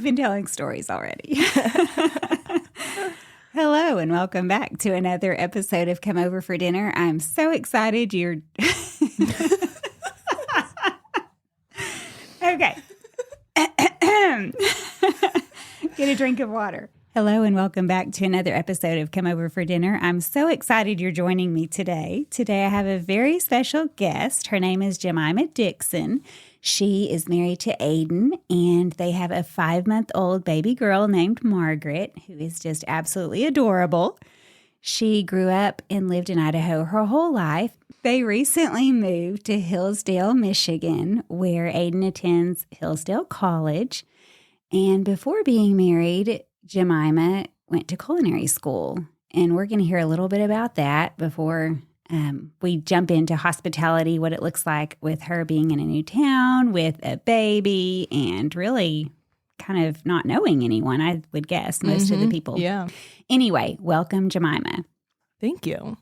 been telling stories already. Hello and welcome back to another episode of Come Over for Dinner. I'm so excited you're... Okay. Get a drink of water. Hello and welcome back to another episode of Come Over for Dinner. I'm so excited you're joining me today. Today I have a very special guest. Her name is Jemima Dixon. She is married to Aiden, and they have a 5-month-old baby girl named Margaret, who is just absolutely adorable. She grew up and lived in Idaho her whole life. They recently moved to Hillsdale, Michigan, where Aiden attends Hillsdale College. And before being married, Jemima went to culinary school. And we're going to hear a little bit about that before we jump into hospitality, what it looks like with her being in a new town with a baby and really kind of not knowing anyone, I would guess, most of the people. Yeah. Anyway, welcome, Jemima. Thank you.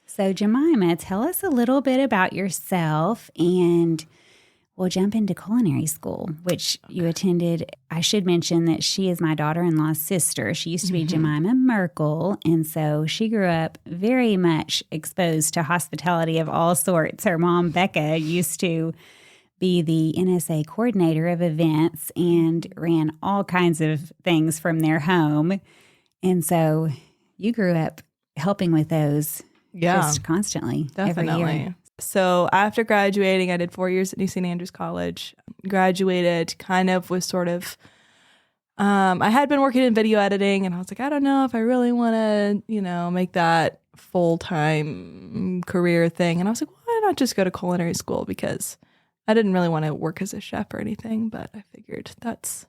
So, Jemima, tell us a little bit about yourself, and we'll jump into culinary school, which you attended. I should mention that she is my daughter-in-law's sister. She used to be Jemima Merkel, and so she grew up very much exposed to hospitality of all sorts. Her mom, Becca, used to be the NSA coordinator of events and ran all kinds of things from their home. And so you grew up helping with those just constantly, definitely. every year. So after graduating, I did 4 years at New St. Andrews College. Graduated, kind of was sort of, I had been working in video editing, and I was like, I don't know if I really want to, make that full-time career thing. And I was like, why not just go to culinary school? Because I didn't really want to work as a chef or anything, but I figured that's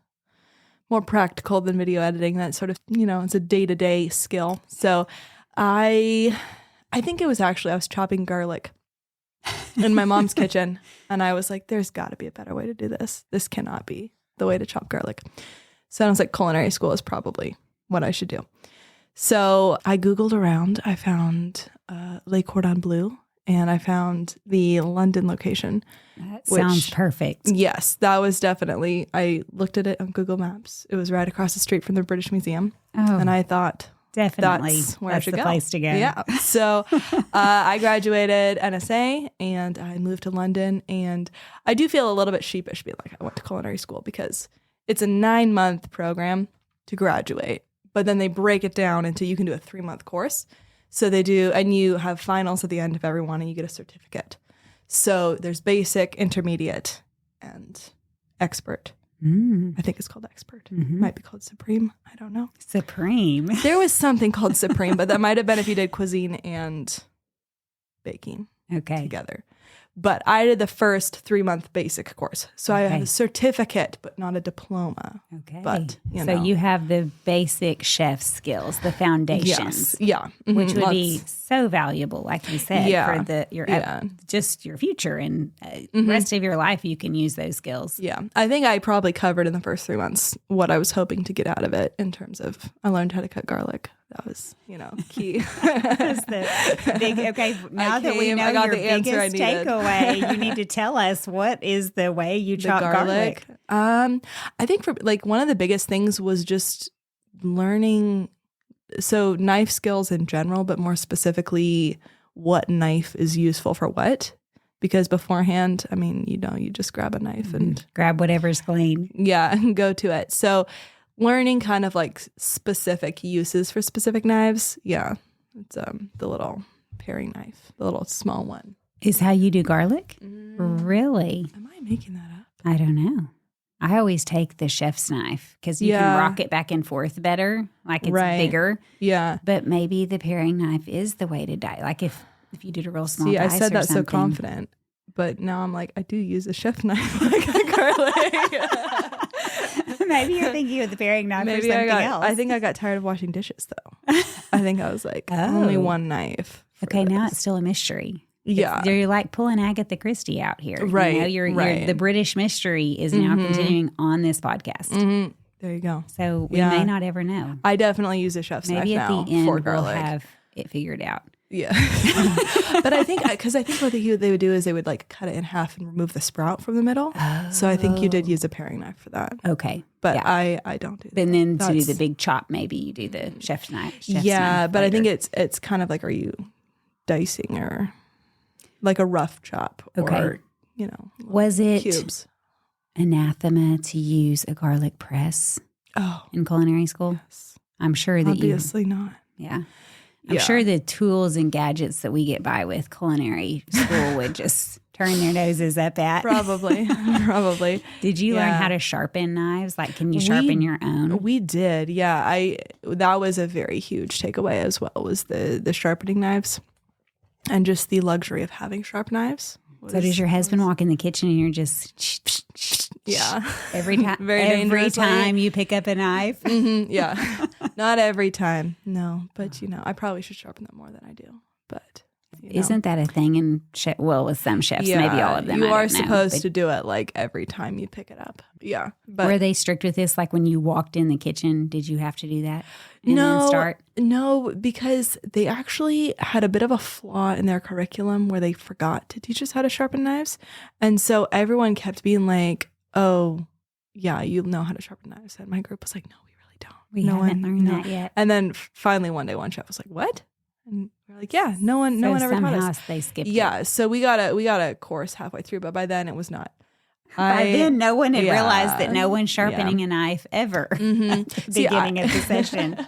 more practical than video editing. That sort of, it's a day-to-day skill. So I think it was actually, I was chopping garlic in my mom's kitchen, and I was like, there's got to be a better way to do this. This cannot be the way to chop garlic. So I was like, culinary school is probably what I should do. So I Googled around. I found Le Cordon Bleu, and I found the London location. That sounds perfect. Yes, that was definitely, I looked at it on Google Maps. It was right across the street from the British Museum. Oh, and I thought, definitely, that's where I should the go. place to go. Yeah. So I graduated NSA and I moved to London. And I do feel a little bit sheepish being like, I went to culinary school, because it's a 9-month program to graduate. But then they break it down into, you can do a 3-month course. So they do, and you have finals at the end of every one, and you get a certificate. So there's basic, intermediate, and expert. I think it's called expert. Might be called supreme. I don't know. Supreme. There was something called supreme, but that might have been if you did cuisine and baking together. But I did the first 3-month basic course. So I have a certificate, but not a diploma. Okay. But, So you have the basic chef skills, the foundations. Yes. Yeah. Which would be so valuable, like you said, for just your future and the rest of your life. You can use those skills. Yeah. I think I probably covered in the first 3 months what I was hoping to get out of it in terms of, I learned how to cut garlic. That was, key. That's the big, now that we know your biggest takeaway, you need to tell us, what is the way you chop garlic? I think for one of the biggest things was just learning, so knife skills in general, but more specifically what knife is useful for what. Because beforehand, you just grab a knife and grab whatever's clean. Yeah, and go to it. So learning kind of specific uses for specific knives. Yeah. It's the little paring knife, the little small one. Is how you do garlic? Really? Am I making that up? I don't know. I always take the chef's knife because you can rock it back and forth better. Like it's bigger. Yeah. But maybe the paring knife is the way to die. Like if you did a real small dice I said that something. so confident. But now I'm like, I do use a chef knife like a garlic. Maybe you're thinking of the paring knife or something else. I think I got tired of washing dishes, though. I think I was like, only one knife. Okay, now it's still a mystery. Yeah. You're like pulling Agatha Christie out here. Right. You're the British mystery is now continuing on this podcast. There you go. So we may not ever know. I definitely use a chef's knife now at the end for garlic. We'll have it figured out. Yeah. But I think what they would do is they would like cut it in half and remove the sprout from the middle. Oh. So I think you did use a paring knife for that. Okay. But yeah. I don't do that. And then to do the big chop, maybe you do the chef's knife. Yeah, but later. I think it's kind of like, are you dicing or like a rough chop or, was it cubes? Anathema to use a garlic press in culinary school? Yes. I'm sure that Obviously not. Yeah. I'm sure the tools and gadgets that we get by with culinary school would just turn their noses up at. Probably. Did you learn how to sharpen knives? Like, can you sharpen your own? We did. Yeah. That was a very huge takeaway as well, was the sharpening knives and just the luxury of having sharp knives. So does your husband walk in the kitchen and you're just every time? Every time you pick up a knife? Mm-hmm, yeah, not every time. No, but I probably should sharpen them more than I do. But isn't that a thing in with some chefs? Maybe all of them. You are supposed to do it like every time you pick it up. Yeah, but were they strict with this? Like when you walked in the kitchen, did you have to do that? No, because they actually had a bit of a flaw in their curriculum where they forgot to teach us how to sharpen knives. And so everyone kept being like, oh, yeah, you know how to sharpen knives. And my group was like, no, we really don't. We haven't learned that yet. And then finally one day one chef was like, what? And we're like, yeah, no one ever taught us. They skipped it. So we got a course halfway through, but by then it was not. By then, no one had realized that no one's sharpening a knife ever at the beginning of the session.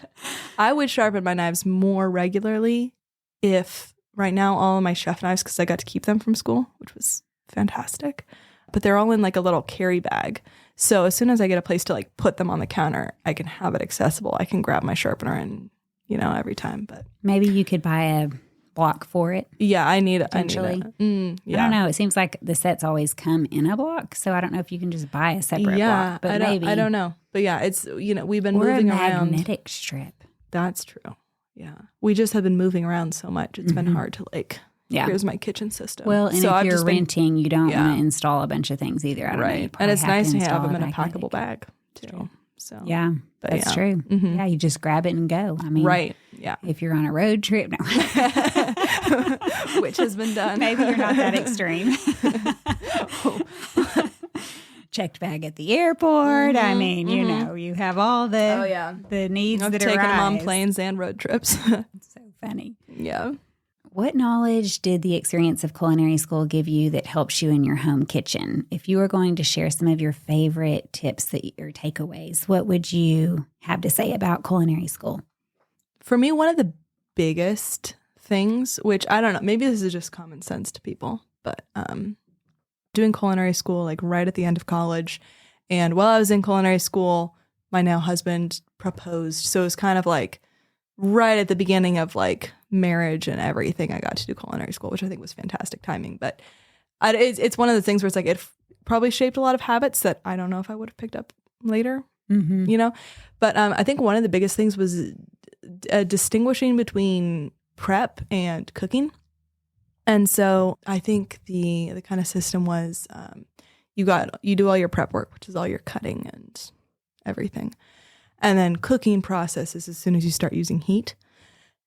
I would sharpen my knives more regularly if right now all of my chef knives, because I got to keep them from school, which was fantastic, but they're all in like a little carry bag. So as soon as I get a place to like put them on the counter, I can have it accessible. I can grab my sharpener and, every time. But maybe you could buy a block for it. Yeah, I need it. I don't know. It seems like the sets always come in a block, so I don't know if you can just buy a separate block. But I don't know. But yeah, it's we've been moving around. Magnetic strip. That's true. Yeah, we just have been moving around so much. It's been hard to here's my kitchen system. Well, and if you're renting, you don't want to install a bunch of things either. I don't know. And it's nice to have them in a packable bag too. So that's true. Mm-hmm. Yeah, you just grab it and go. I mean, right. Yeah. If you're on a road trip, no. Which has been done. Maybe you're not that extreme. Checked bag at the airport. I mean, you have all the the needs I've that taken arise. them on planes and road trips. It's so funny. Yeah. What knowledge did the experience of culinary school give you that helps you in your home kitchen? If you were going to share some of your favorite tips or takeaways, what would you have to say about culinary school? For me, one of the biggest things, which I don't know, maybe this is just common sense to people, but doing culinary school like right at the end of college, and while I was in culinary school, my now husband proposed. So it was kind of like right at the beginning of like marriage and everything, I got to do culinary school, which I think was fantastic timing. But it's one of the things where it's like it probably shaped a lot of habits that I don't know if I would have picked up later, But I think one of the biggest things was distinguishing between prep and cooking. And so I think the kind of system was you do all your prep work, which is all your cutting and everything. And then cooking process is as soon as you start using heat.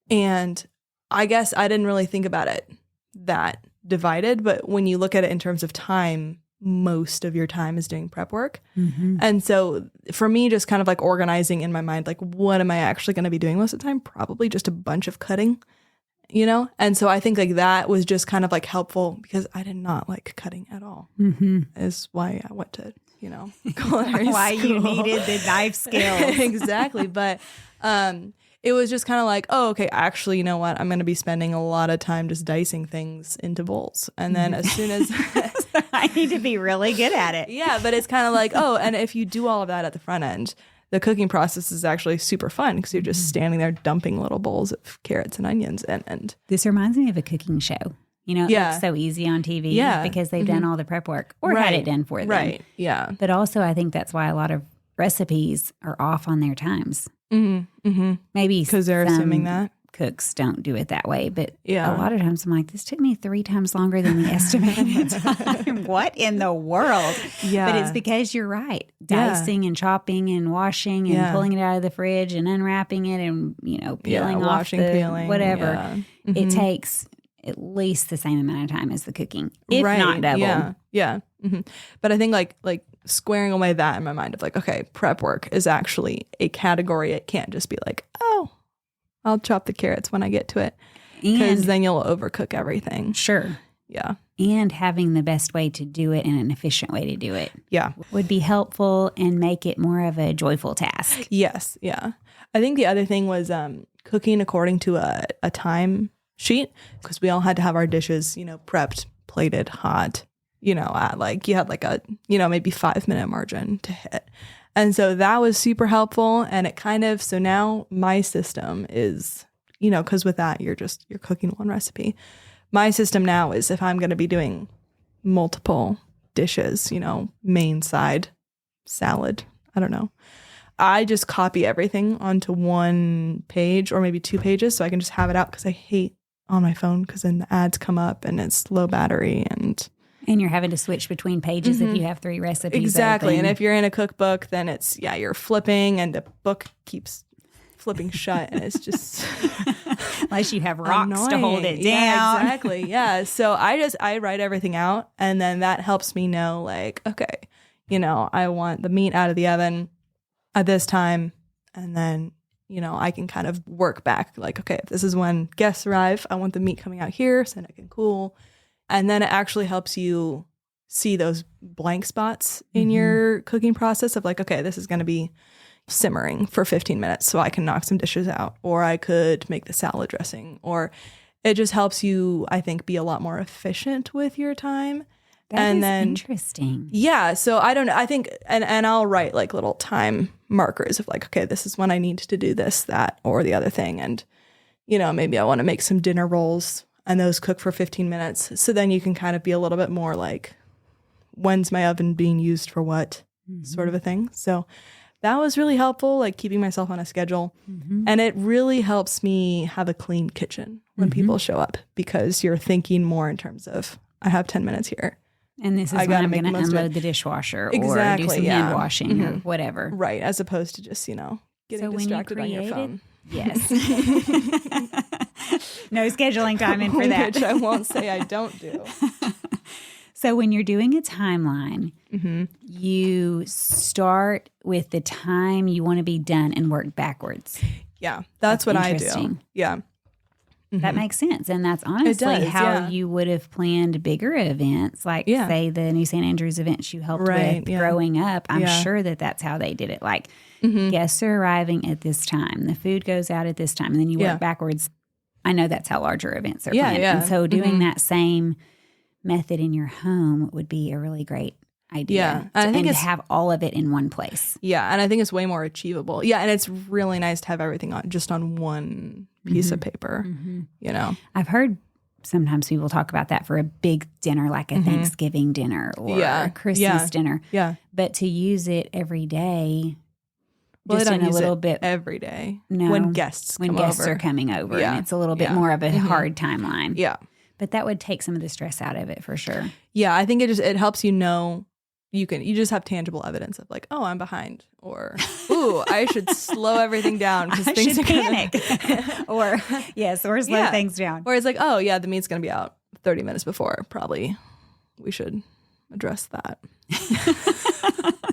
And I guess I didn't really think about it that divided, but when you look at it in terms of time, most of your time is doing prep work. Mm-hmm. And so for me, just kind of like organizing in my mind, like what am I actually going to be doing most of the time? Probably just a bunch of cutting, And so I think like that was just kind of like helpful because I did not like cutting at all. Mm-hmm. Is why I went to, culinary why school. You needed the knife skills. Exactly. But it was just kind of like, oh, okay, actually, you know what? I'm going to be spending a lot of time just dicing things into bowls. And then as soon as I need to be really good at it. Yeah, but it's kind of like, oh, and if you do all of that at the front end, the cooking process is actually super fun because you're just standing there dumping little bowls of carrots and onions. And this reminds me of a cooking show. It looks so easy on TV because they've done all the prep work or had it done for them. Right, yeah. But also I think that's why a lot of recipes are off on their times. Mm-hmm. Mm-hmm. Maybe because they're assuming that. cooks don't do it that way. But Yeah. a lot of times I'm like, this took me 3 times longer than the estimated time. What in the world? Yeah. But it's because you're right. Dicing and chopping and washing and pulling it out of the fridge and unwrapping it and, peeling off washing, the peeling, whatever. Yeah. Mm-hmm. It takes at least the same amount of time as the cooking, if not double. Yeah. Yeah. Mm-hmm. But I think like squaring away that in my mind of like, okay, prep work is actually a category. It can't just be like, oh, I'll chop the carrots when I get to it, because then you'll overcook everything. Sure. Yeah. And having the best way to do it and an efficient way to do it would be helpful and make it more of a joyful task. Yes. Yeah. I think the other thing was cooking according to a time sheet, because we all had to have our dishes, prepped, plated, hot, at like, you had like a, maybe 5-minute margin to hit. And so that was super helpful. And it so now my system is, because with that, you're cooking one recipe. My system now is, if I'm going to be doing multiple dishes, main, side, salad, I don't know, I just copy everything onto one page or maybe 2 pages so I can just have it out, because I hate on my phone because then the ads come up and it's low battery and you're having to switch between pages if you have 3 recipes. Exactly. Open. And if you're in a cookbook, then it's, you're flipping and the book keeps flipping shut and it's just unless you have rocks annoying. to hold it down. Yeah, exactly. Yeah. So I write everything out, and then that helps me know, like, okay, I want the meat out of the oven at this time, and then I can kind of work back, like, okay, if this is when guests arrive, I want the meat coming out here so that it can cool. And then it actually helps you see those blank spots in your cooking process of like, okay, this is going to be simmering for 15 minutes so I can knock some dishes out, or I could make the salad dressing, or it just helps you, I think, be a lot more efficient with your time. That is interesting. Yeah. So I don't know. I think, and I'll write like little time markers of like, okay, this is when I need to do this, that, or the other thing. And, maybe I want to make some dinner rolls and those cook for 15 minutes. So then you can kind of be a little bit more like, when's my oven being used for what sort of a thing. So that was really helpful, like keeping myself on a schedule. And it really helps me have a clean kitchen when people show up, because you're thinking more in terms of, I have 10 minutes here. And this is when I'm going to unload the dishwasher or do some hand washing or whatever. Right. As opposed to just, getting distracted on your phone. Yes. No scheduling time in for that. Which I won't say I don't do. So when you're doing a timeline, you start with the time you want to be done and work backwards. Yeah. That's what I do. Yeah. That makes sense. And that's honestly how you would have planned bigger events, like say the New St. Andrews events you helped with growing up. I'm sure that's how they did it. Like guests are arriving at this time. The food goes out at this time. And then you work backwards. I know that's how larger events are planned. Yeah. And so doing that same method in your home would be a really great idea. Yeah. And I think to have all of it in one place. Yeah. And I think it's way more achievable. Yeah. And it's really nice to have everything on one piece of paper, I've heard sometimes people talk about that for a big dinner, like a Thanksgiving dinner or a Christmas dinner. Yeah. But to use it every day, well, just in a little bit every day. No, when guests are coming over, and it's a little bit more of a hard timeline. Yeah. But that would take some of the stress out of it for sure. Yeah, I think it helps you know. You just have tangible evidence of like, oh, I'm behind, or ooh, I should slow everything down because things should are panic, or slow things down. Or it's like, oh yeah, the meat's gonna be out 30 minutes before. Probably we should address that.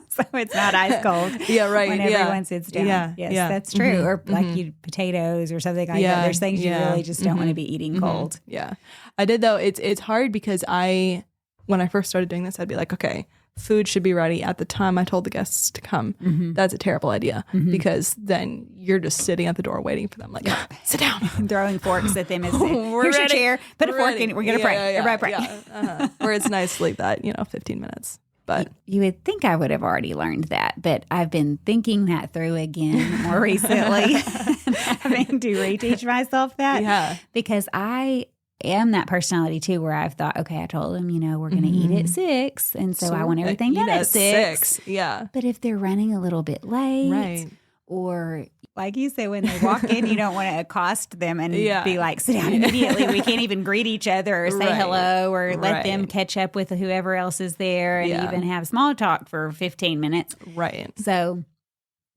So it's not ice cold. Yeah, right. When everyone sits down. Yeah, yes, that's true. Or like potatoes or something like that. There's things you really just don't want to be eating cold. Yeah, I did though. It's hard because when I first started doing this, I'd be like, okay, food should be ready at the time I told the guests to come. That's a terrible idea because then you're just sitting at the door waiting for them. Like, sit down. Throwing forks at them. Here's your chair. Put a fork in. We're going to pray. Everybody pray. Yeah. Where it's nice to leave that, 15 minutes. But you would think I would have already learned that, but I've been thinking that through again more recently, having to reteach myself that because I am that personality too, where I've thought, okay, I told them, we're going to eat at 6. And so I want everything done at 6. Yeah. But if they're running a little bit late Or like you say, when they walk in, you don't want to accost them and Yeah. be like, sit down immediately. We can't even greet each other or say Right. hello or let them Right. catch up with whoever else is there and Yeah. even have small talk for 15 minutes. Right. So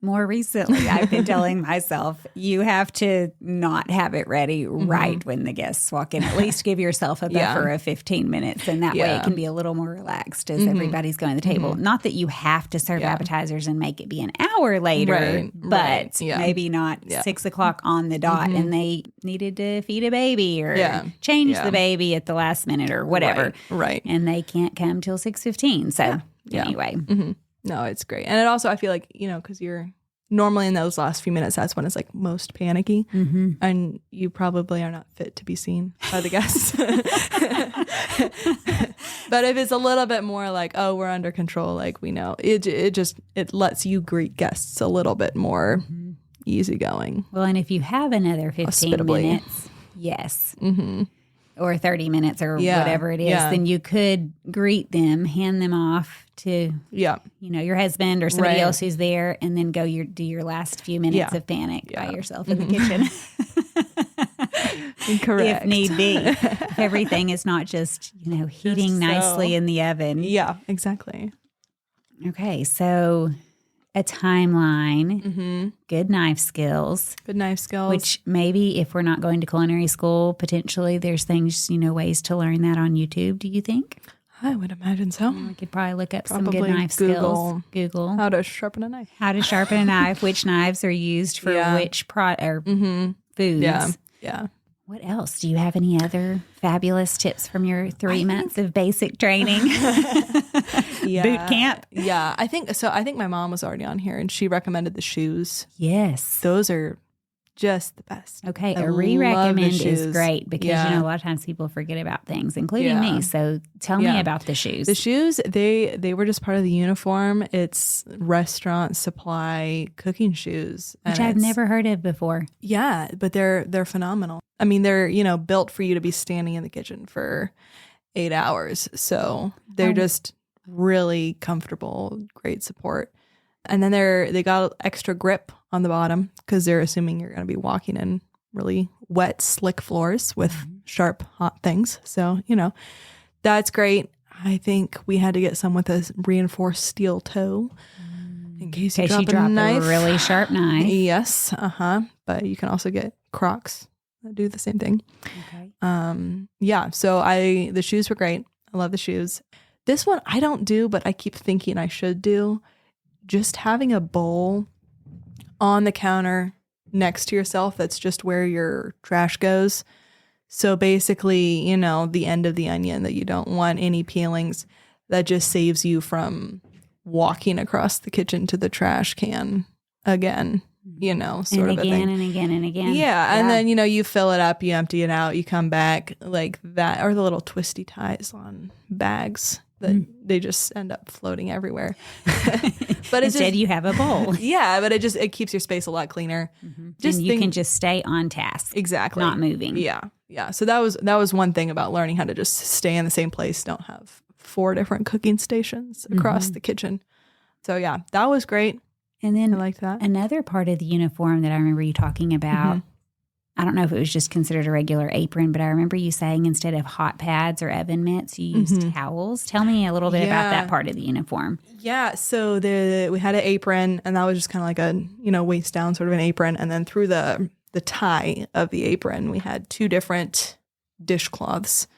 more recently, I've been telling myself, you have to not have it ready right when the guests walk in. At least give yourself a buffer of 15 minutes. And that way it can be a little more relaxed as everybody's going to the table. Not that you have to serve appetizers and make it be an hour later, but maybe not 6 o'clock on the dot and they needed to feed a baby or change the baby at the last minute or whatever. Right. And they can't come till 6:15. So anyway. No, it's great. And it also, I feel like, because you're normally in those last few minutes, that's when it's like most panicky. And you probably are not fit to be seen by the guests. But if it's a little bit more like, oh, we're under control, like we know, it lets you greet guests a little bit more easygoing. Well, and if you have another 15 Hospitably. minutes, yes. Or 30 minutes or whatever it is, then you could greet them, hand them off to your husband or somebody else who's there, and then go do your last few minutes of panic by yourself in the kitchen. Correct. If need be. If everything is not just, heating nicely in the oven. Yeah, exactly. Okay, so a timeline, good knife skills. Good knife skills. Which maybe if we're not going to culinary school, potentially there's things, ways to learn that on YouTube, do you think? I would imagine so. We could probably look up some Probably good knife skills. Google. How to sharpen a knife. How to sharpen a knife, which knives are used for which foods. Yeah. What else? Do you have any other fabulous tips from your 3 months of basic training? Boot camp? Yeah. I think my mom was already on here and she recommended the shoes. Yes. Those are just the best. Okay. I A re-recommend love the is shoes. great because, a lot of times people forget about things, including me. So tell me about the shoes. The shoes, they were just part of the uniform. It's restaurant supply cooking shoes. Which I've never heard of before. Yeah, but they're phenomenal. I mean, they're, built for you to be standing in the kitchen for 8 hours. So they're just really comfortable, great support. And then they got extra grip on the bottom because they're assuming you're going to be walking in really wet, slick floors with sharp, hot things. So, that's great. I think we had to get some with a reinforced steel toe in case you drop a knife. A really sharp knife. Yes. But you can also get Crocs that do the same thing. Okay. So the shoes were great. I love the shoes. This one I don't do, but I keep thinking I should do. Just having a bowl on the counter next to yourself, that's just where your trash goes. So basically, the end of the onion that you don't want any peelings, that just saves you from walking across the kitchen to the trash can again, sort of a thing. And again and again. Yeah. And then, you fill it up, you empty it out, you come back like that, or the little twisty ties on bags that they just end up floating everywhere. But instead you have a bowl. Yeah, but it keeps your space a lot cleaner. And you can just stay on task. Exactly. Not moving. Yeah. Yeah. So that was one thing about learning how to just stay in the same place, don't have 4 different cooking stations across the kitchen. So yeah, that was great. And then I liked that. Another part of the uniform that I remember you talking about, I don't know if it was just considered a regular apron, but I remember you saying instead of hot pads or oven mitts, you used towels. Tell me a little bit about that part of the uniform. Yeah, so we had an apron, and that was just kind of like a waist down sort of an apron, and then through the tie of the apron, we had 2 different dishcloths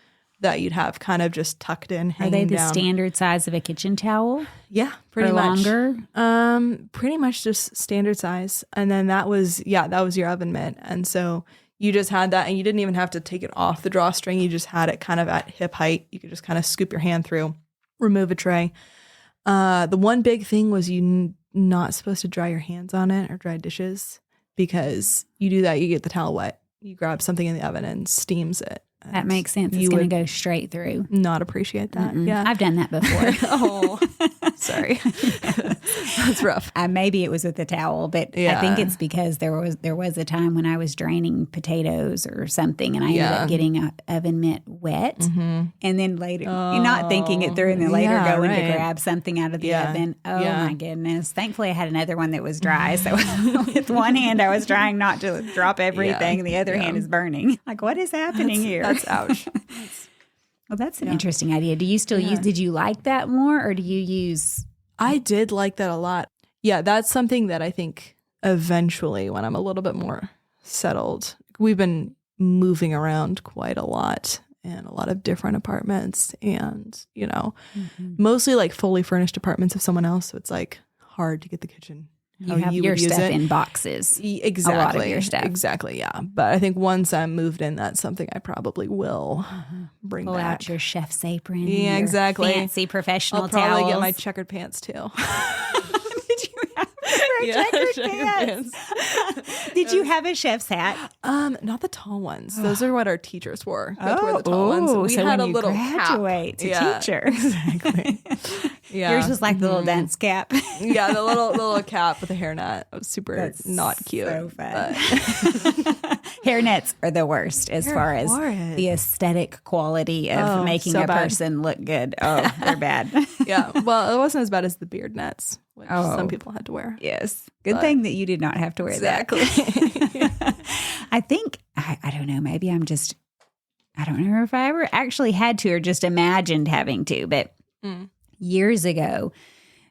that you'd have kind of just tucked in, hanging down. Are they the standard size of a kitchen towel? Yeah, pretty or much. Longer? Pretty much just standard size. And then that was your oven mitt. And so you just had that, and you didn't even have to take it off the drawstring. You just had it kind of at hip height. You could just kind of scoop your hand through, remove a tray. The one big thing was you not supposed to dry your hands on it or dry dishes, because you do that, you get the towel wet. You grab something in the oven and steams it. That makes sense. It's going to go straight through. Not appreciate that. Mm-mm. Yeah. I've done that before. Oh, sorry. That's rough. Maybe it was with the towel, but I think it's because there was a time when I was draining potatoes or something, and I ended up getting a oven mitt wet, and then later, you're not thinking it through, and then later going to grab something out of the oven. Oh my goodness! Thankfully, I had another one that was dry, so with one hand I was trying not to drop everything, and the other hand is burning. Like, what is happening here? That's ouch. Well, that's an interesting idea. Do you still use, did you like that more, or do you use? I did like that a lot. Yeah, that's something that I think eventually, when I'm a little bit more settled, we've been moving around quite a lot in a lot of different apartments and, mostly like fully furnished apartments of someone else. So it's like hard to get the kitchen. You have your stuff in boxes. Exactly. A lot of your stuff. Exactly, yeah. But I think once I'm moved in, that's something I probably will bring Pull back. out your chef's apron. Yeah, your exactly. Fancy professional I'll probably towels. get my checkered pants too. Did you have checkered pants? Did you have a chef's hat? Not the tall ones. Those are what our teachers wore. We had to wear the tall ones. We so had when a little you graduate cap. to teacher. Exactly. Yeah. Yours was like the little dunce cap. Yeah, the little cap with a hairnet. It was super That's not cute. So fun. Hairnets are the worst as far as the aesthetic quality of making a person look good. Oh, they're bad. Yeah. Well, it wasn't as bad as the beard nets, which some people had to wear. Yes. Good thing that you did not have to wear that. I think, I don't know, maybe I don't know if I ever actually had to or just imagined having to, but years ago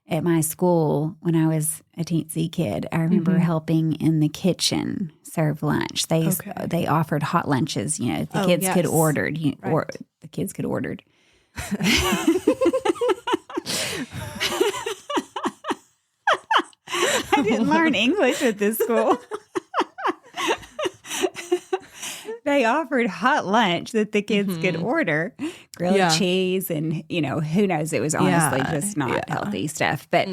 at my school, when I was a teensy kid, I remember helping in the kitchen serve lunch. They offered hot lunches. The kids could order. Or the kids could ordered. I didn't learn English at this school. They offered hot lunch that the kids could order, grilled cheese, and, who knows? It was honestly just not healthy stuff. But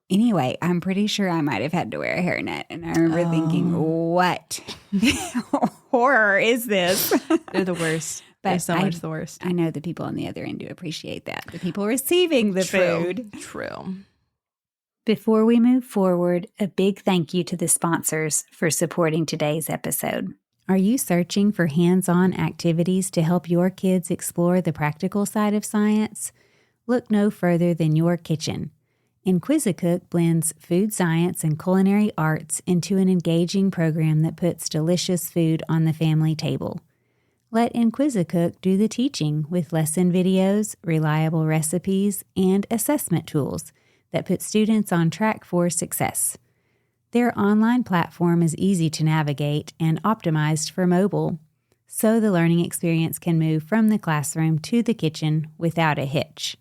anyway, I'm pretty sure I might have had to wear a hairnet. And I remember thinking, what horror is this? They're the worst. They're so much the worst. I know the people on the other end do appreciate that. The people receiving the food. True. Before we move forward, a big thank you to the sponsors for supporting today's episode. Are you searching for hands-on activities to help your kids explore the practical side of science? Look no further than your kitchen. Inquisicook blends food science and culinary arts into an engaging program that puts delicious food on the family table. Let Inquisicook do the teaching with lesson videos, reliable recipes, and assessment tools that put students on track for success. Their online platform is easy to navigate and optimized for mobile, so the learning experience can move from the classroom to the kitchen without a hitch.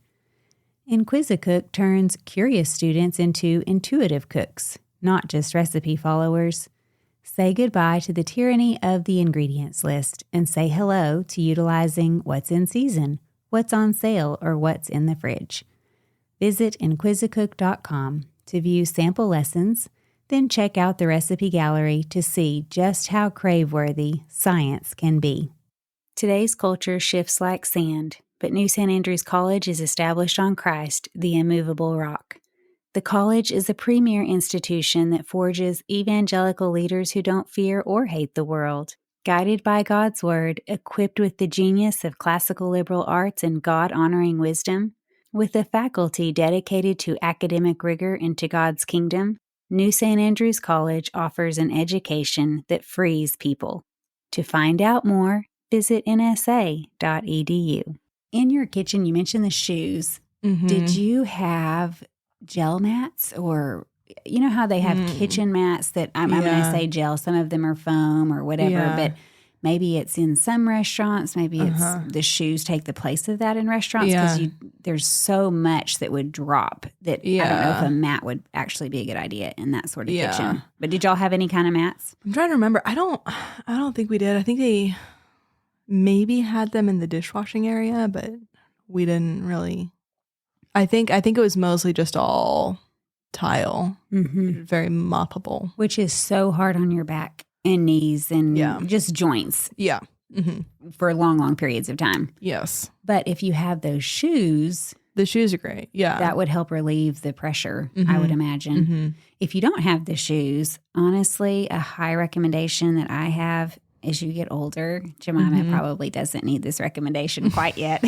Inquisicook turns curious students into intuitive cooks, not just recipe followers. Say goodbye to the tyranny of the ingredients list and say hello to utilizing what's in season, what's on sale, or what's in the fridge. Visit inquisicook.com to view sample lessons, then check out the recipe gallery to see just how crave-worthy science can be. Today's culture shifts like sand, but New St. Andrews College is established on Christ, the immovable rock. The college is a premier institution that forges evangelical leaders who don't fear or hate the world. Guided by God's Word, equipped with the genius of classical liberal arts and God-honoring wisdom, with a faculty dedicated to academic rigor and to God's kingdom, New St. Andrews College offers an education that frees people. To find out more, visit nsa.edu. In your kitchen, you mentioned the shoes. Did you have gel mats, or you know how they have kitchen mats that I'm going to say gel, some of them are foam or whatever, but maybe it's in some restaurants, maybe it's the shoes take the place of that in restaurants because there's so much that would drop that I don't know if a mat would actually be a good idea in that sort of kitchen. But did y'all have any kind of mats? I'm trying to remember. I don't think we did. I think they maybe had them in the dishwashing area, but we didn't really. I think it was mostly just all tile, very moppable. Which is so hard on your back and knees and just joints. Yeah. for long, long periods of time. Yes. But if you have those shoes, the shoes are great. Yeah. that would help relieve the pressure, I would imagine. If you don't have the shoes, honestly, a high recommendation that I have as you get older, Jemima probably doesn't need this recommendation quite yet.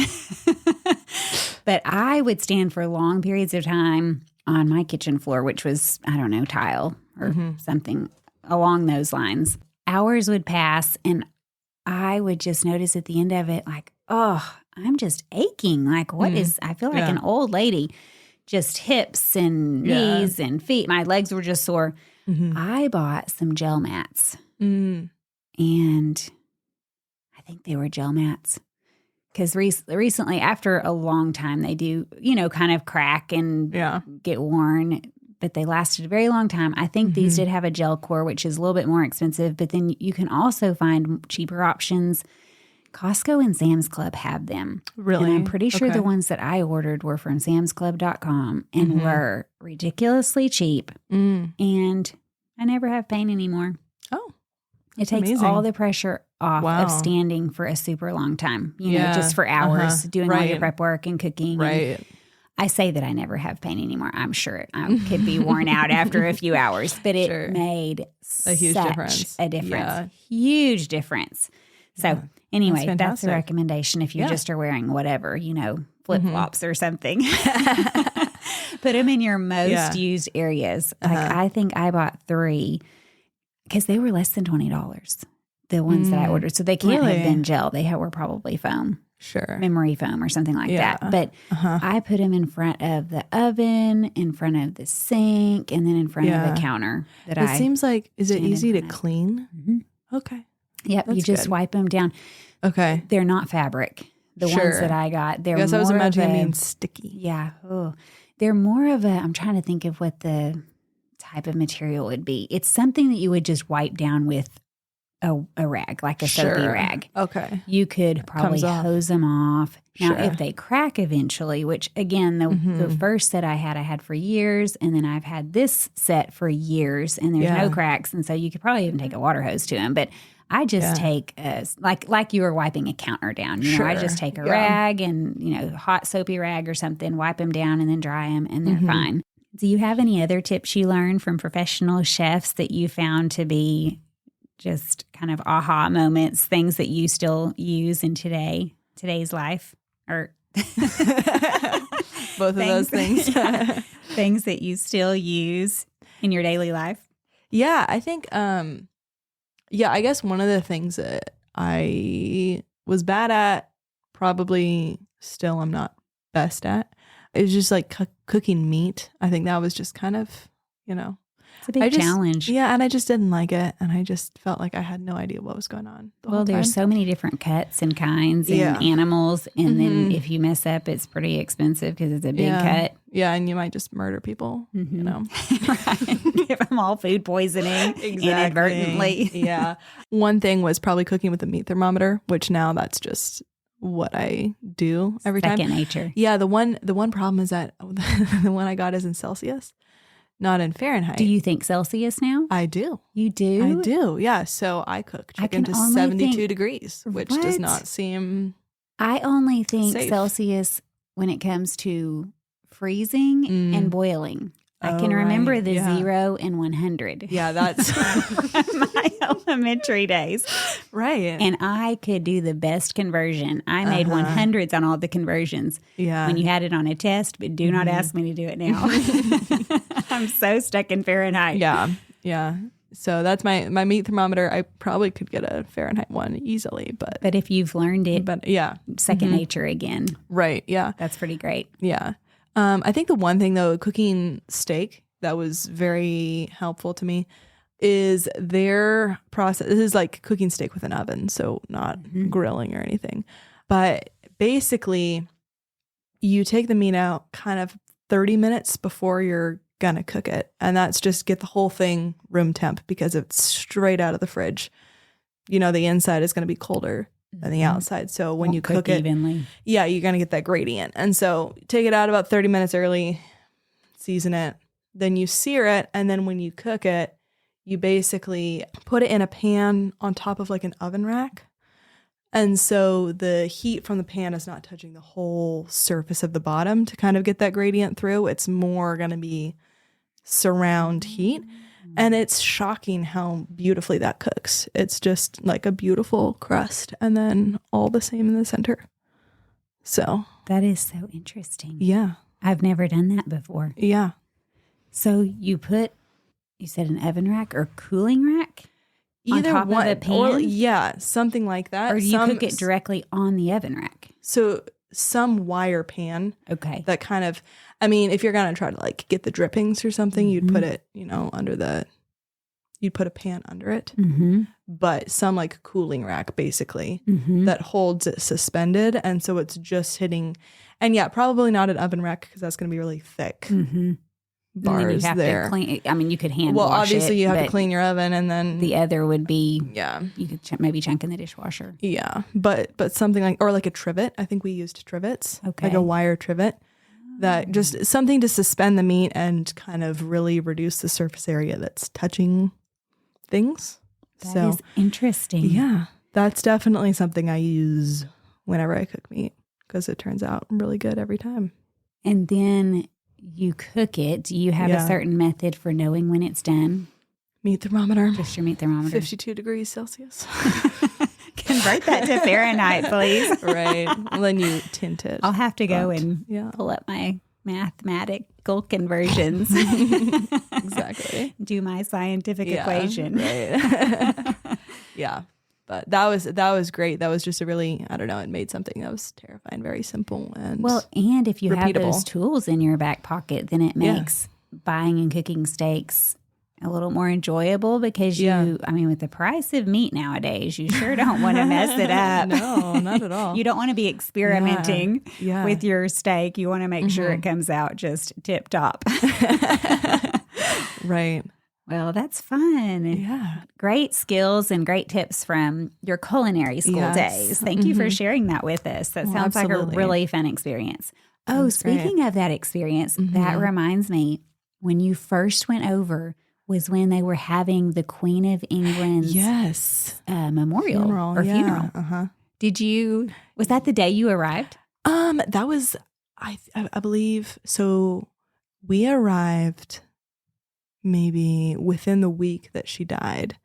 But I would stand for long periods of time on my kitchen floor, which was, I don't know, tile or something along those lines. Hours would pass and I would just notice at the end of it, like, oh, I'm just aching. Like, what is, I feel like an old lady, just hips and knees and feet. My legs were just sore. I bought some gel mats and I think they were gel mats. Because recently, after a long time, they do, kind of crack and get worn, but they lasted a very long time. I think these did have a gel core, which is a little bit more expensive, but then you can also find cheaper options. Costco and Sam's Club have them. Really? And I'm pretty sure the ones that I ordered were from samsclub.com and were ridiculously cheap. And I never have pain anymore. Oh. It takes all the pressure off of standing for a super long time, just for hours, doing all your prep work and cooking. Right. And I say that I never have pain anymore. I'm sure I could be worn out after a few hours, but it made a huge difference. Huge difference. So anyway, that's a recommendation if you just are wearing whatever, flip-flops or something. Put them in your most used areas. Like I think I bought 3 because they were less than $20, the ones that I ordered. So they can't have been gel. They were probably foam. Sure. Memory foam or something like that. But I put them in front of the oven, in front of the sink, and then in front of the counter. It seems like, is it easy to clean? Okay. Yep. You just wipe them down. Okay. They're not fabric. The ones that I got, they're more I was imagining them being sticky. Yeah. Oh, they're more of a, I'm trying to think of what the type of material would be. It's something that you would just wipe down with a rag, like a soapy rag. Okay. You could probably hose them off. Now, if they crack eventually, which again, the first set I had for years, and then I've had this set for years, and there's no cracks, and so you could probably even take a water hose to them. But I just take like you were wiping a counter down. I just take a rag and hot soapy rag or something, wipe them down, and then dry them, and they're fine. Do you have any other tips you learned from professional chefs that you found to be just kind of aha moments, things that you still use in today's life? Or both of those things. Things that you still use in your daily life? Yeah, I think, I guess one of the things that I was bad at, probably still I'm not best at, is just like cooking meat. I think that was just kind of, it's a big challenge. Yeah, and I just didn't like it. And I just felt like I had no idea what was going on. There's so many different cuts and kinds and animals. And then if you mess up, it's pretty expensive because it's a big cut. Yeah, and you might just murder people, Right. Give them all food poisoning inadvertently. Yeah. One thing was probably cooking with a meat thermometer, which now that's just what I do every time. Second nature. Yeah, the one problem is that the one I got is in Celsius, not in Fahrenheit. Do you think Celsius now? I do. You do? I do, yeah. So I cook chicken to 72 degrees, which does not seem I only think safe. Celsius when it comes to freezing and boiling. I can remember the 0 and 100. Yeah, that's my elementary days. Right. And I could do the best conversion. I made 100s on all the conversions when you had it on a test, but do not ask me to do it now. I'm so stuck in Fahrenheit. Yeah. Yeah. So that's my meat thermometer. I probably could get a Fahrenheit one easily, but if you've learned it, second nature again. Right. Yeah. That's pretty great. Yeah. I think the one thing though, cooking steak that was very helpful to me is their process. This is like cooking steak with an oven, so not grilling or anything. But basically, you take the meat out kind of 30 minutes before you're going to cook it. And that's just get the whole thing room temp because it's straight out of the fridge. The inside is going to be colder than the outside. So when you cook it evenly, you're going to get that gradient. And so take it out about 30 minutes early, season it, then you sear it. And then when you cook it, you basically put it in a pan on top of like an oven rack. And so the heat from the pan is not touching the whole surface of the bottom to kind of get that gradient through. It's more going to be surround heat. And it's shocking how beautifully that cooks. It's just like a beautiful crust and then all the same in the center. So that is so interesting. Yeah. I've never done that before. Yeah. So you said an oven rack or cooling rack? Either on top one, of a pan? or yeah, something like that. Or do you cook it directly on the oven rack? So some wire pan. Okay. That kind of, I mean, if you're going to try to like get the drippings or something, you'd put it, you'd put a pan under it. Mm-hmm. But some like cooling rack basically that holds it suspended. And so it's just hitting, and yeah, probably not an oven rack because that's going to be really thick. Bars there. You could hand Well, wash obviously it, you have to clean your oven, and then the other would be you could maybe chunk in the dishwasher. Yeah, but something like, or like a trivet. I think we used trivets, okay, like a wire trivet, that just something to suspend the meat and kind of really reduce the surface area that's touching things. That is interesting. Yeah, that's definitely something I use whenever I cook meat because it turns out really good every time. And then you cook it. Do you have a certain method for knowing when it's done? Meat thermometer. Just your meat thermometer. 52 degrees Celsius. Convert that to Fahrenheit, please. Right. Well, then you tint it. I'll have to go and pull up my mathematical conversions. Exactly. Do my scientific equation. Right. Yeah. But that was great. That was just a really, I don't know, it made something that was terrifying, very simple and and if you repeatable. have those tools in your back pocket, then it makes buying and cooking steaks a little more enjoyable because with the price of meat nowadays, you sure don't want to mess it up. No, not at all. You don't want to be experimenting with your steak. You want to make sure it comes out just tip top. Right. Well, that's fun. Yeah. Great skills and great tips from your culinary school days. Thank you for sharing that with us. That sounds like a really fun experience. Oh, speaking of that experience, that reminds me, when you first went over was when they were having the Queen of England's memorial funeral. Uh-huh. Was that the day you arrived? That was, I believe, so we arrived maybe within the week that she died,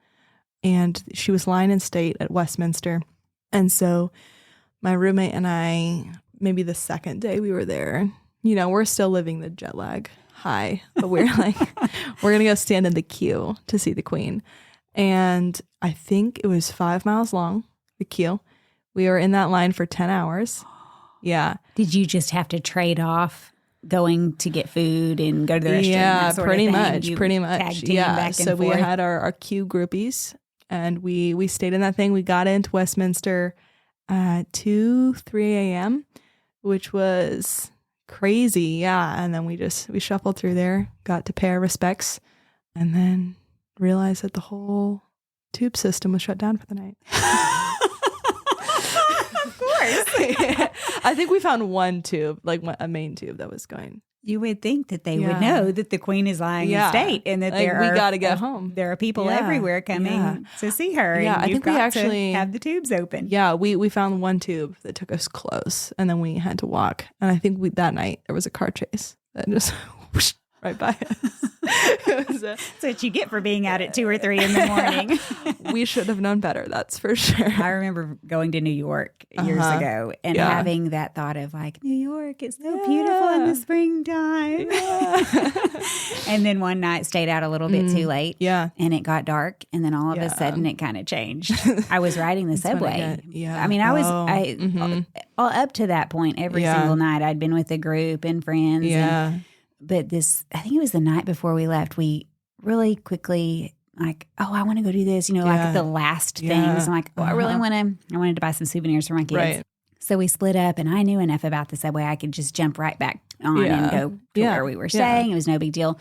and she was lying in state at Westminster. And so my roommate and I, maybe the second day we were there, we're still living the jet lag high, but we're like, we're going to go stand in the queue to see the Queen. And I think it was 5 miles long, the queue. We were in that line for 10 hours. Yeah. Did you just have to trade off going to get food and go to the restaurant? Yeah, pretty much. Yeah. So we had our queue groupies, and we stayed in that thing. We got into Westminster at 2-3 a.m., which was crazy. Yeah. And then we shuffled through there, got to pay our respects, and then realized that the whole tube system was shut down for the night. Of course. I think we found one tube, like a main tube that was going. You would think that they would know that the Queen is lying in state and that we got to get home. There are people everywhere coming to see her. Yeah, and I think we actually have the tubes open. Yeah, we found one tube that took us close, and then we had to walk. And I think that night there was a car chase that just whoosh, right by us. That's what you get for being out at 2 or 3 in the morning. We should have known better, that's for sure. I remember going to New York years ago and having that thought of like, New York is so beautiful in the springtime. Yeah. And then one night stayed out a little bit too late. Yeah. And it got dark. And then all of a sudden it kind of changed. I was riding the subway. I mean, all up to that point, every single night I'd been with a group and friends. Yeah. But I think it was the night before we left, we really quickly I want to go do this, like the last things. I'm like, I wanted to buy some souvenirs for my kids. Right. So we split up, and I knew enough about the subway. I could just jump right back on and go to where we were staying. It was no big deal.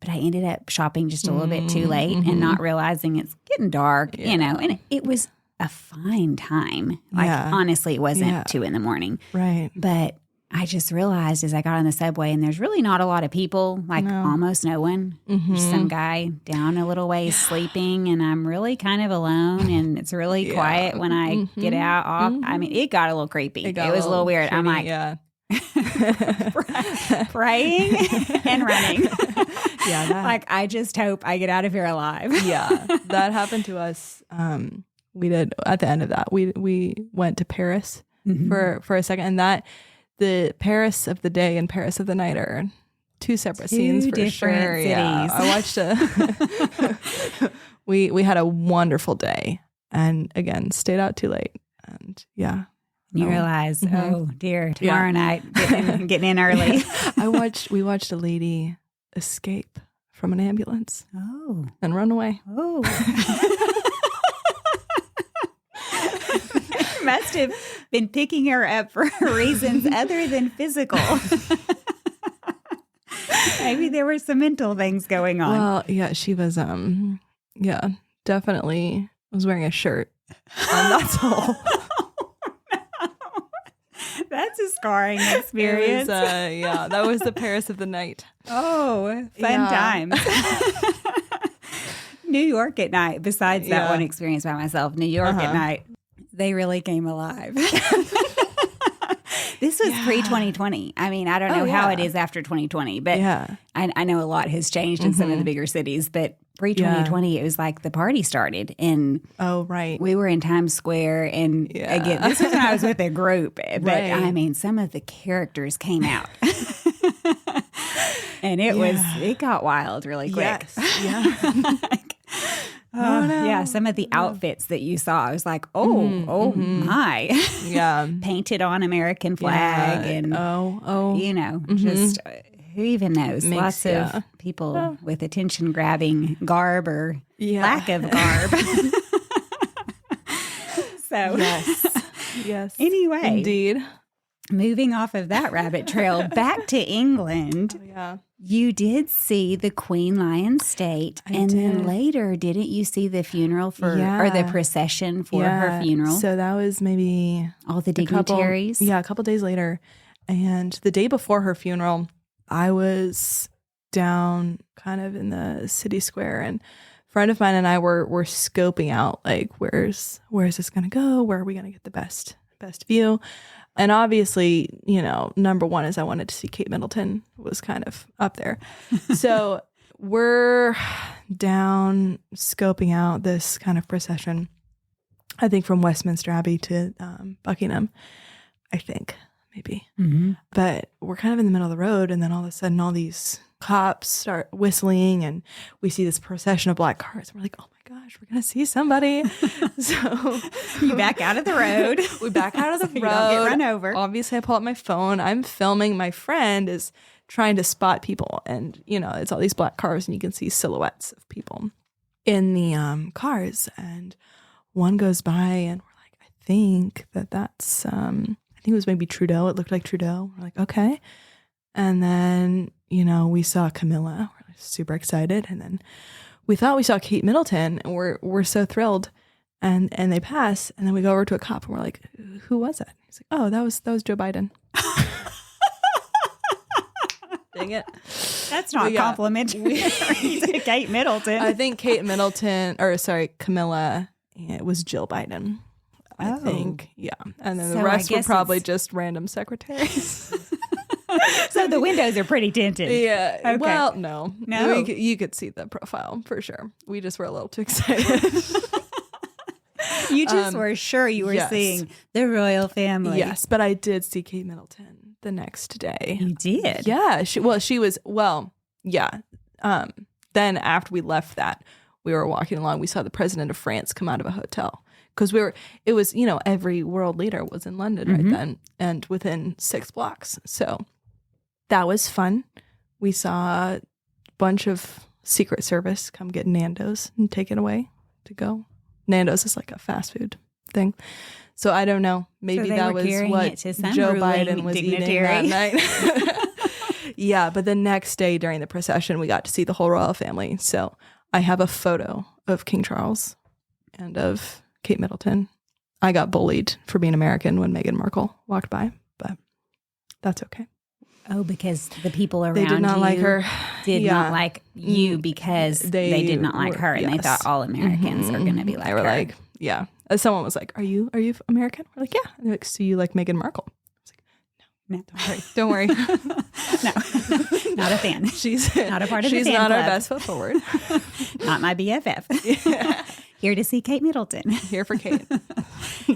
But I ended up shopping just a little bit too late and not realizing it's getting dark, and it was a fine time. Honestly, it wasn't 2 a.m. Right. But I just realized as I got on the subway, and there's really not a lot of people, like almost no one. There's some guy down a little ways sleeping, and I'm really kind of alone, and it's really quiet when I get out off. I mean, it got a little creepy. It was a little weird. I'm like, praying and running. Like, I just hope I get out of here alive. That happened to us. We did at the end of that. We went to Paris for a second, and that the Paris of the day and Paris of the night are two separate scenes for sure. Cities. Yeah, I watched we had a wonderful day, and again stayed out too late, and you realize, oh dear, tomorrow night getting in early. We watched a lady escape from an ambulance. And run away. Must have been picking her up for reasons other than physical. Maybe there were some mental things going on. Well, yeah, she was definitely was wearing a shirt. That's all. That's a scarring experience. That was the Paris of the night. Oh, fun times. New York at night, besides that one experience by myself, New York at night, they really came alive. This was pre-2020. I mean, I don't know how it is after 2020, but I know a lot has changed in some of the bigger cities, but pre-2020, it was like the party started. And we were in Times Square. And again, this was when I was with a group. But I mean, some of the characters came out. And it got wild really quick. Some of the outfits that you saw, I was like, my. Painted on American flag and, just who even knows? Lots of people with attention-grabbing garb or lack of garb. So, yes. Anyway. Indeed. Moving off of that rabbit trail, back to England. You did see the Queen lie in state, then later, didn't you see the funeral or the procession for her funeral? So that was maybe all the dignitaries. A couple days later, and the day before her funeral, I was down kind of in the city square, and a friend of mine and I were scoping out like where is this going to go? Where are we going to get the best view? And obviously, number one is I wanted to see Kate Middleton was kind of up there. So we're down scoping out this kind of procession, I think from Westminster Abbey to Buckingham, I think, maybe. But we're kind of in the middle of the road, and then all of a sudden all these cops start whistling, and we see this procession of black cars. And we're like, oh my gosh, we're going to see somebody. So you back out of the road. We back out of the road. You don't get run over. Obviously, I pull up my phone. I'm filming. My friend is trying to spot people. And, it's all these black cars, and you can see silhouettes of people in the cars. And one goes by, and we're like, I think that's, I think it was maybe Trudeau. It looked like Trudeau. We're like, okay. And then, we saw Camilla. We're super excited. And then we thought we saw Kate Middleton, and we're so thrilled. And they pass, and then we go over to a cop, and we're like, who was it? He's like, oh, that was Joe Biden. Dang it. That's not complimentary to Kate Middleton. I think Camilla, it was Jill Biden. I think. Yeah. And then the rest were probably just random secretaries. So the windows are pretty tinted. Yeah. Okay. Well, no. You could see the profile for sure. We just were a little too excited. You just were sure you were seeing the royal family. Yes, but I did see Kate Middleton the next day. You did? Yeah. She was. Then after we left that, we were walking along. We saw the president of France come out of a hotel. Because it was, every world leader was in London right then, and within 6 blocks. So that was fun. We saw a bunch of Secret Service come get Nando's and take it away to go. Nando's is like a fast food thing. So I don't know. Maybe that was what Joe Biden was eating that night. Yeah, but the next day during the procession, we got to see the whole royal family. So I have a photo of King Charles and of Kate Middleton. I got bullied for being American when Meghan Markle walked by, but that's okay. Oh, because the people around They did not you like her. did not like you because they did not like her, and they thought all Americans are going to be like They were her. like, yeah. Someone was like, "Are you American?" We're like, "Yeah." And they're like, "So you like Meghan Markle?" I was like, No, "Don't worry, no, not a fan. She's not a part of the fan She's not club. our best foot forward. Not my BFF. Here to see Kate Middleton. Here for Kate.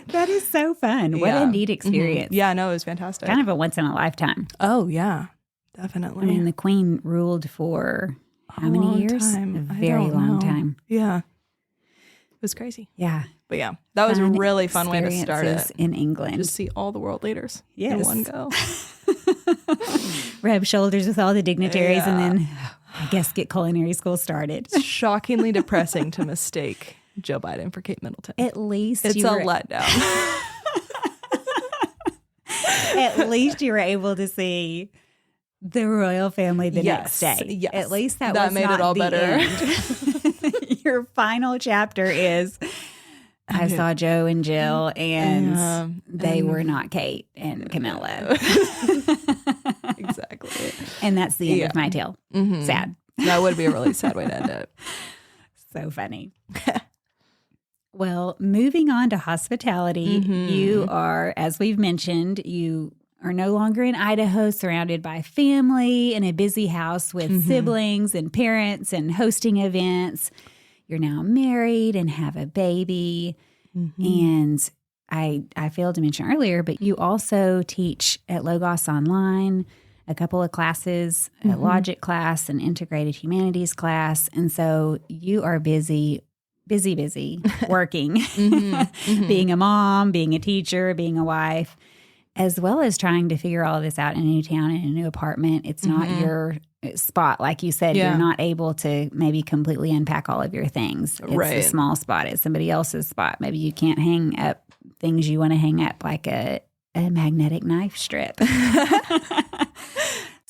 That is so fun. What a neat experience. Yeah, no, it was fantastic. Kind of a once in a lifetime. Oh yeah, definitely. I mean, the Queen ruled for how many years? A very long time. Yeah, it was crazy. Yeah. But yeah, that was a really fun way to start it. In England. Just see all the world leaders in one go. Rub shoulders with all the dignitaries and then, I guess, get culinary school started. It's shockingly depressing to mistake Joe Biden for Kate Middleton. At least it's a letdown. At least you were able to see the royal family the next day. Yes. At least that was made not it all the better. end. Your final chapter is I saw Joe and Jill, and they were not Kate and Camilla. Exactly. And that's the end of my tale. Sad. That would be a really sad way to end it. So funny. Well, moving on to hospitality, you are, as we've mentioned, you are no longer in Idaho, surrounded by family in a busy house with siblings and parents and hosting events. You're now married and have a baby. And I failed to mention earlier, but you also teach at Logos Online, a couple of classes, a logic class, an integrated humanities class. And so you are busy working, being a mom, being a teacher, being a wife, as well as trying to figure all of this out in a new town, in a new apartment. It's not your spot. Like you said, you're not able to maybe completely unpack all of your things. It's a small spot. It's somebody else's spot. Maybe you can't hang up things you want to hang up, like a magnetic knife strip.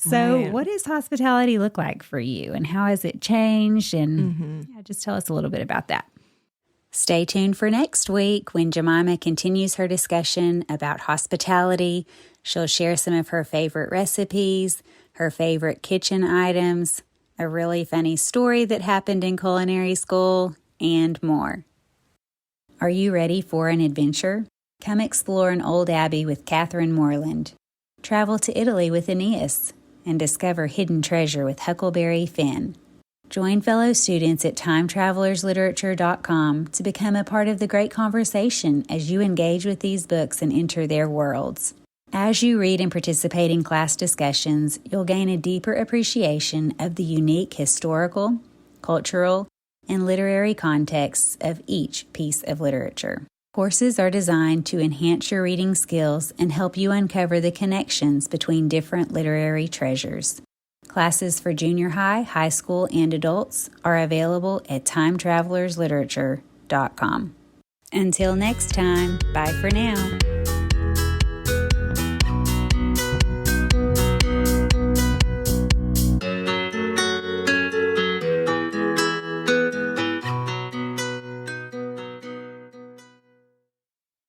So what does hospitality look like for you, and how has it changed? And just tell us a little bit about that. Stay tuned for next week when Jemima continues her discussion about hospitality. She'll share some of her favorite recipes, her favorite kitchen items, a really funny story that happened in culinary school, and more. Are you ready for an adventure? Come explore an old abbey with Catherine Moreland. Travel to Italy with Aeneas and discover hidden treasure with Huckleberry Finn. Join fellow students at timetravelersLiterature.com to become a part of the great conversation as you engage with these books and enter their worlds. As you read and participate in class discussions, you'll gain a deeper appreciation of the unique historical, cultural, and literary contexts of each piece of literature. Courses are designed to enhance your reading skills and help you uncover the connections between different literary treasures. Classes for junior high, high school, and adults are available at timetravelersLiterature.com. Until next time, bye for now.